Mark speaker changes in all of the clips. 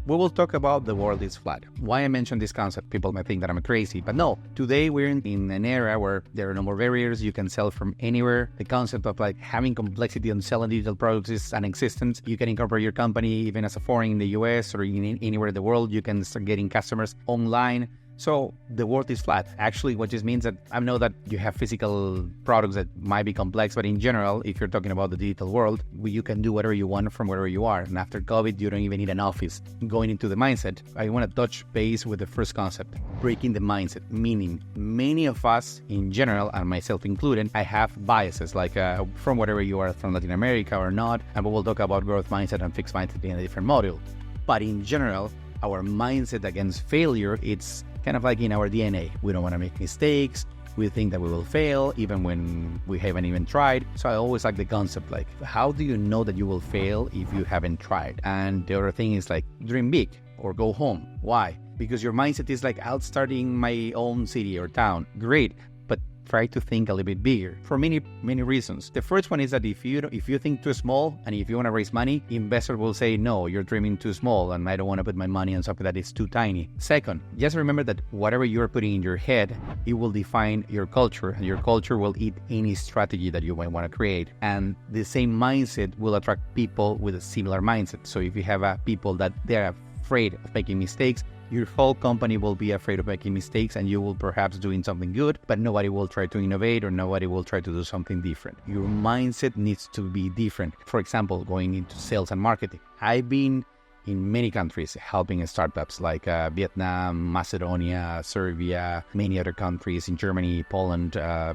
Speaker 1: we will talk about the world is flat. Why I mentioned this concept, people might think that I'm crazy, but no. Today we're in an era where there are no more barriers. You can sell from anywhere. The concept of like having complexity on selling digital products is non-existent. You can incorporate your company even as a foreign in the US or anywhere in the world. You can start getting customers online. So the world is flat, actually, what just means that I know that you have physical products that might be complex, but in general, if you're talking about the digital world, you can do whatever you want from wherever you are. And after COVID, you don't even need an office. Going into the mindset, I want to touch base with the first concept, breaking the mindset, meaning many of us in general, and myself included, I have biases like from whatever you are, from Latin America or not, and we will talk about growth mindset and fixed mindset in a different module. But in general, our mindset against failure, it's kind of like in our DNA. We don't want to make mistakes. We think that we will fail even when we haven't even tried. So I always like the concept, like, how do you know that you will fail if you haven't tried? And the other thing is like, dream big or go home. Why? Because your mindset is like, I'll start in my own city or town. Great. But try to think a little bit bigger for many reasons. The first one is that if you think too small and if you want to raise money, investors will say, no, you're dreaming too small and I don't want to put my money on something that is too tiny. Second, just remember that whatever you're putting in your head, it will define your culture, and your culture will eat any strategy that you might want to create. And the same mindset will attract people with a similar mindset. So if you have people that they're afraid of making mistakes, your whole company will be afraid of making mistakes, and you will perhaps doing something good, but nobody will try to innovate or nobody will try to do something different. Your mindset needs to be different. For example, going into sales and marketing. I've been in many countries helping startups like Vietnam, Macedonia, Serbia, many other countries in Germany, Poland,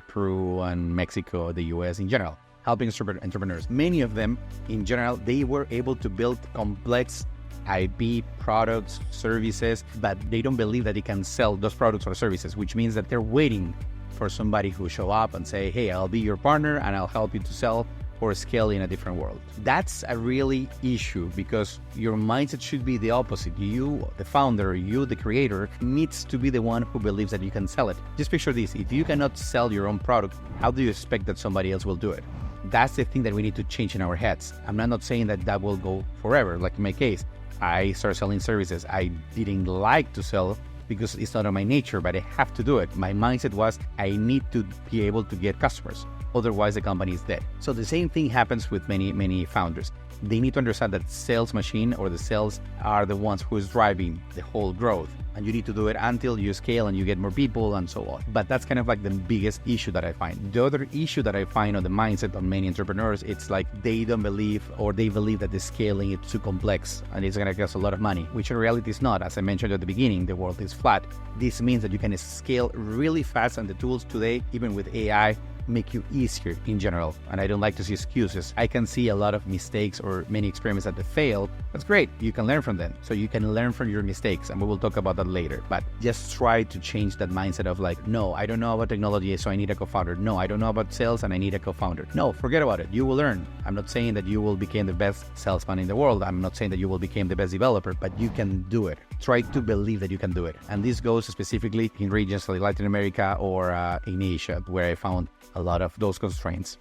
Speaker 1: Peru, and Mexico, the US in general, helping entrepreneurs. Many of them, in general, they were able to build complex IP products, services, but they don't believe that they can sell those products or services, which means that they're waiting for somebody who show up and say, hey, I'll be your partner and I'll help you to sell or scale in a different world. That's a really issue because your mindset should be the opposite. You, the founder, you, the creator, needs to be the one who believes that you can sell it. Just picture this. If you cannot sell your own product, how do you expect that somebody else will do it? That's the thing that we need to change in our heads. I'm not saying that will go forever. Like in my case, I started selling services. I didn't like to sell because it's not in my nature, but I have to do it. My mindset was I need to be able to get customers. Otherwise, the company is dead. So the same thing happens with many founders. They need to understand that sales machine or the sales are the ones who is driving the whole growth. And you need to do it until you scale and you get more people and so on. But that's kind of like the biggest issue that I find. The other issue that I find on the mindset of many entrepreneurs, it's like they don't believe, or they believe that the scaling is too complex and it's going to cost a lot of money, which in reality is not. As I mentioned at the beginning, the world is flat. This means that you can scale really fast, and the tools today, even with AI, make you easier in general. And I don't like to see excuses. I can see a lot of mistakes or many experiments that fail. That's great. You can learn from them. So you can learn from your mistakes, and we will talk about that later. But just try to change that mindset of like, no, I don't know about technology, so I need a co-founder. No, I don't know about sales and I need a co-founder. No, forget about it. You will learn. I'm not saying that you will become the best salesman in the world. I'm not saying that you will become the best developer, but you can do it. Try to believe that you can do it. And this goes specifically in regions like Latin America or in Asia, where I found a lot of those constraints.